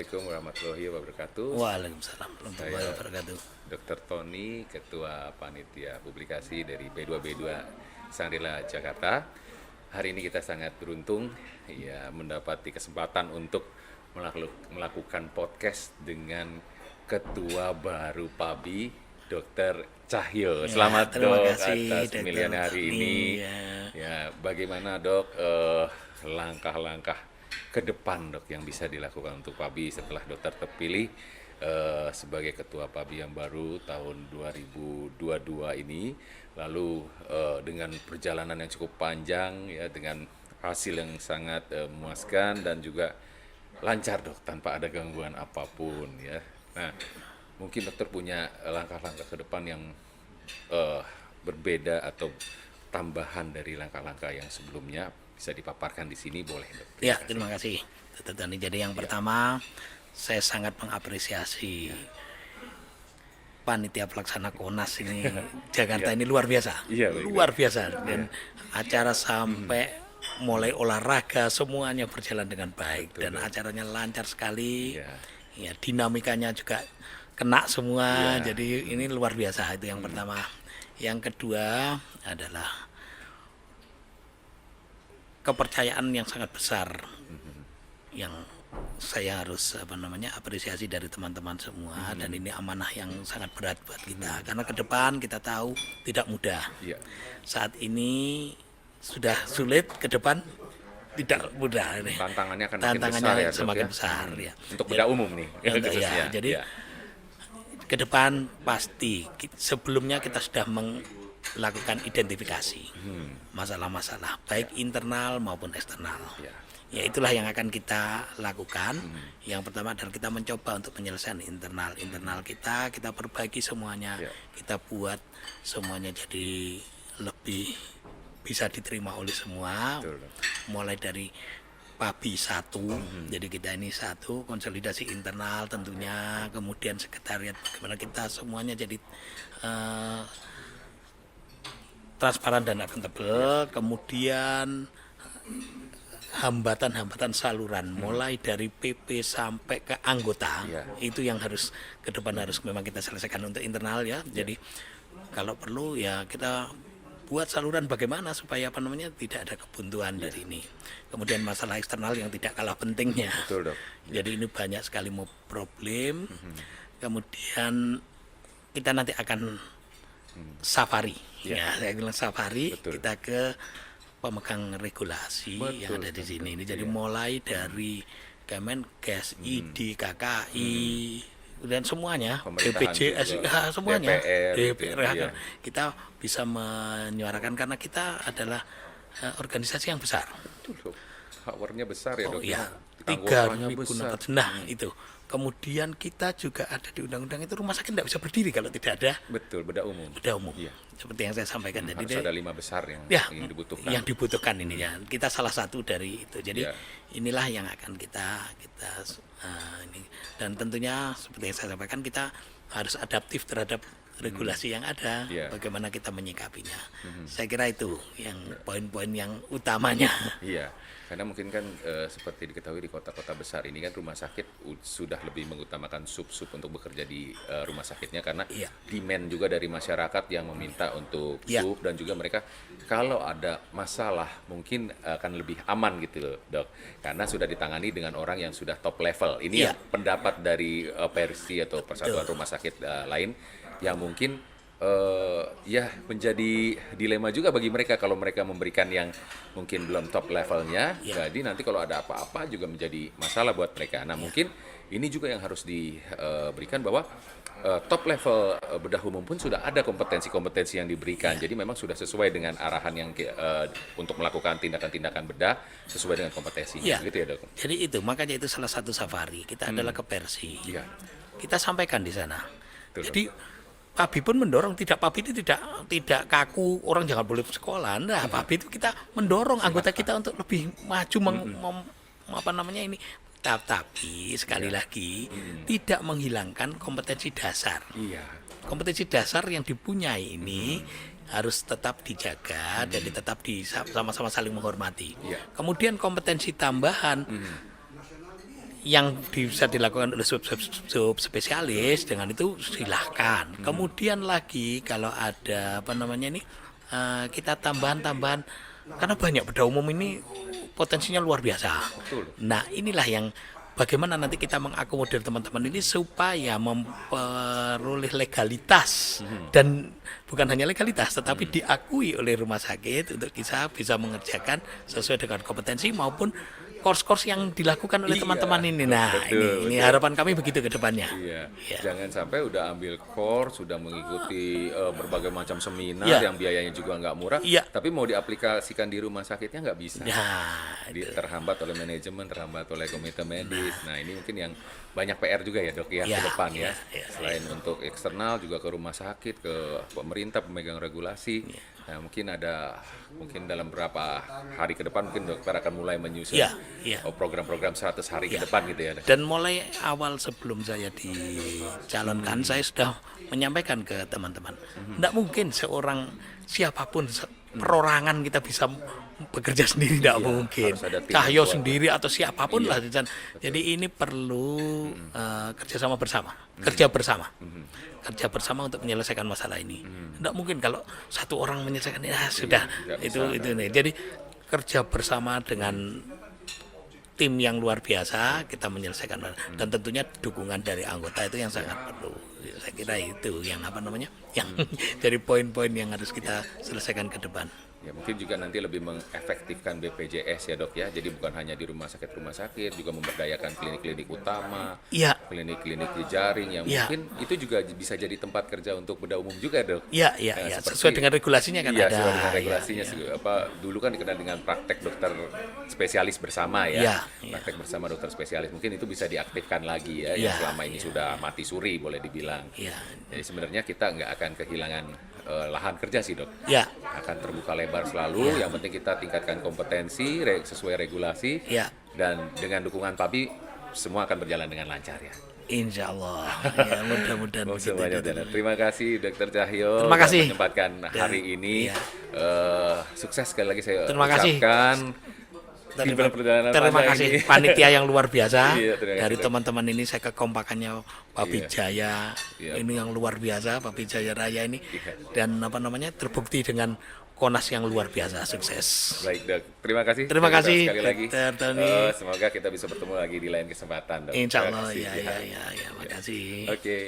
Assalamualaikum warahmatullahi wabarakatuh. Waalaikumsalam warahmatullahi Saya wabarakatuh. Dr. Tony, Ketua Panitia Publikasi dari B2B2 Sangrila Jakarta. Hari ini kita sangat beruntung ya mendapati kesempatan untuk melakukan podcast dengan Ketua baru PABI, Dr. Cahyo. Selamat terima Dok kasih, atas Dr. pemilihan hari Tony, ini. ya. Ya, bagaimana Dok langkah-langkah ke depan Dok yang bisa dilakukan untuk PABI setelah Dokter terpilih sebagai Ketua PABI yang baru tahun 2022 ini, lalu dengan perjalanan yang cukup panjang ya, dengan hasil yang sangat memuaskan dan juga lancar Dok tanpa ada gangguan apapun ya. Nah, mungkin dokter punya langkah-langkah ke depan yang berbeda atau tambahan dari langkah-langkah yang sebelumnya, bisa dipaparkan di sini, boleh Dok? Terima kasih. Dr. Tony. Jadi yang pertama, saya sangat mengapresiasi panitia pelaksana KONAS ini Jakarta ini luar biasa, luar biasa, dan acara sampai mulai olahraga semuanya berjalan dengan baik. Betul, dan acaranya lancar sekali, ya dinamikanya juga kena semua, jadi ini luar biasa. Itu yang pertama. Yang kedua adalah kepercayaan yang sangat besar yang saya harus apresiasi dari teman-teman semua, dan ini amanah yang sangat berat buat kita karena ke depan kita tahu tidak mudah. Saat ini sudah sulit, ke depan tidak mudah. Tantangannya akan Tantangannya semakin besar ya. Untuk beda umum nih. Jadi ke depan pasti sebelumnya kita sudah melakukan identifikasi masalah-masalah baik internal maupun eksternal. Ya itulah yang akan kita lakukan. Yang pertama adalah kita mencoba untuk penyelesaian internal kita perbaiki semuanya, kita buat semuanya jadi lebih bisa diterima oleh semua. Mulai dari PABI 1, jadi kita ini satu, konsolidasi internal tentunya, kemudian sekretariat bagaimana kita semuanya jadi transparan dan akuntabel, kemudian hambatan-hambatan saluran mulai dari PP sampai ke anggota, itu yang harus ke depan harus memang kita selesaikan untuk internal ya. Jadi kalau perlu ya kita buat saluran bagaimana supaya tidak ada kebuntuan dari ini. Kemudian masalah eksternal yang tidak kalah pentingnya. Betul, Dok. Jadi ini banyak sekali problem. Kemudian kita nanti akan safari. Saya bilang safari. Betul. Kita ke pemegang regulasi yang ada di sini. Ini jadi mulai dari Kemenkes, ID, KKI, dan semuanya, BPJS, semuanya, DPR, kita bisa menyuarakan karena kita adalah organisasi yang besar. Powernya besar ya Dok. 3.600. Nah itu. Kemudian kita juga ada di undang-undang itu rumah sakit tidak bisa berdiri kalau tidak ada. Betul, beda umum. Seperti yang saya sampaikan tadi. Harus ada 5 besar yang dibutuhkan. Yang dibutuhkan ini ya. Kita salah satu dari itu. Jadi inilah yang akan kita ini. Dan tentunya seperti yang saya sampaikan, kita harus adaptif terhadap regulasi yang ada. Bagaimana kita menyikapinya. Saya kira itu yang poin-poin yang utamanya. Karena mungkin kan seperti diketahui di kota-kota besar ini kan rumah sakit sudah lebih mengutamakan sub-sub untuk bekerja di rumah sakitnya, karena demand juga dari masyarakat yang meminta untuk sub, dan juga mereka kalau ada masalah mungkin akan lebih aman gitu loh Dok, karena sudah ditangani dengan orang yang sudah top level. Ini yang pendapat dari Persi atau Persatuan Rumah Sakit lain yang mungkin menjadi dilema juga bagi mereka kalau mereka memberikan yang mungkin belum top levelnya. Jadi nanti kalau ada apa-apa juga menjadi masalah buat mereka. Nah mungkin ini juga yang harus diberikan bahwa top level bedah umum pun sudah ada kompetensi-kompetensi yang diberikan. Jadi memang sudah sesuai dengan arahan yang untuk melakukan tindakan-tindakan bedah sesuai dengan kompetensinya. Gitu ya Dok. Jadi itu makanya itu salah satu safari kita adalah ke Persi. Kita sampaikan di sana. Jadi PABI pun mendorong, PABI itu tidak kaku, orang jangan boleh sekolah. Nah, PABI itu kita mendorong anggota kita untuk lebih maju ini. Tapi sekali lagi tidak menghilangkan kompetensi dasar. Kompetensi dasar yang dipunyai ini harus tetap dijaga, jadi tetap sama-sama saling menghormati. Kemudian kompetensi tambahan yang bisa dilakukan oleh subspesialis dengan itu silahkan. Kemudian lagi kalau ada apa namanya ini kita tambahan-tambahan karena banyak bedah umum ini potensinya luar biasa. Betul. Nah inilah yang bagaimana nanti kita mengakomodir teman-teman ini supaya memperoleh legalitas dan bukan hanya legalitas tetapi diakui oleh rumah sakit untuk bisa mengerjakan sesuai dengan kompetensi maupun course-course yang dilakukan oleh Iya, teman-teman ini. Nah, betul, ini betul. harapan kami begitu ke depannya. Iya. Iya. Jangan sampai udah ambil course, sudah mengikuti berbagai macam seminar Iya. yang biayanya juga nggak murah, Iya. tapi mau diaplikasikan di rumah sakitnya nggak bisa. Nah, Terhambat oleh manajemen, terhambat oleh komite medis. Nah, ini mungkin yang banyak PR juga ya dok ya Iya, ke depan iya, ya. iya, Selain untuk eksternal juga ke rumah sakit, ke pemerintah pemegang regulasi. Iya. Nah, mungkin dalam beberapa hari ke depan mungkin dokter akan mulai menyusun Iya, iya. program-program 100 hari ke depan gitu ya. Dok? dan mulai awal sebelum saya dicalonkan saya sudah menyampaikan ke teman-teman. Tidak mungkin seorang siapapun perorangan kita bisa bekerja sendiri, tidak mungkin. harus ada tim Cahyo yang kuat. sendiri atau siapapun lah. Jadi ini perlu kerjasama bersama, kerja bersama. Kerja bersama untuk menyelesaikan masalah ini. Tidak mungkin kalau satu orang menyelesaikan sudah nggak itu bisa. itu nih. Jadi kerja bersama dengan tim yang luar biasa kita menyelesaikan dan tentunya dukungan dari anggota itu yang sangat perlu. Saya kira itu yang apa namanya yang jadi poin-poin yang harus kita selesaikan ke depan. Ya mungkin juga nanti lebih mengefektifkan BPJS ya dok ya. Jadi bukan hanya di rumah sakit juga memberdayakan klinik-klinik utama, Iya, klinik-klinik di jaring yang Iya. mungkin itu juga bisa jadi tempat kerja untuk bedah umum juga dok. iya, Nah, iya. seperti- Sesuai dengan regulasinya kan Iya, ada. sesuai dengan Iya, regulasinya. iya. Dulu kan dikenal dengan praktek dokter spesialis bersama ya. Iya, iya. Praktek bersama dokter spesialis. Mungkin itu bisa diaktifkan lagi ya. Iya, Yang selama ini sudah mati suri boleh dibilang. Iya, Jadi sebenarnya kita nggak akan kehilangan lahan kerja sih dok. iya, Akan terbuka lebar selalu. Yang penting kita tingkatkan kompetensi sesuai regulasi. iya. Dan dengan dukungan PABI semua akan berjalan dengan lancar ya. Insya Allah. Ya, mudah-mudahan Oh, begitu, semuanya Dok. udah. Terima kasih Dr. Cahyo Terima kasih. telah menyempatkan hari ini. iya. Sukses sekali lagi saya Terima kasih. ucapkan. Di Terima, perjalanan terima panjang kasih ini. panitia yang luar biasa. Iya, terima kasih, Dari Dok. teman-teman ini saya kekompakannya Papi Iya. Jaya Iya. ini yang luar biasa, Papi Jaya Raya ini. Iya. Dan apa namanya terbukti dengan Konas yang luar biasa, sukses. Baik dok, terima kasih. Terima kasih, sekali lagi. Dr. Tony. Semoga kita bisa bertemu lagi di lain kesempatan dok. Insya Terima Allah, kasih. ya, makasih. Oke.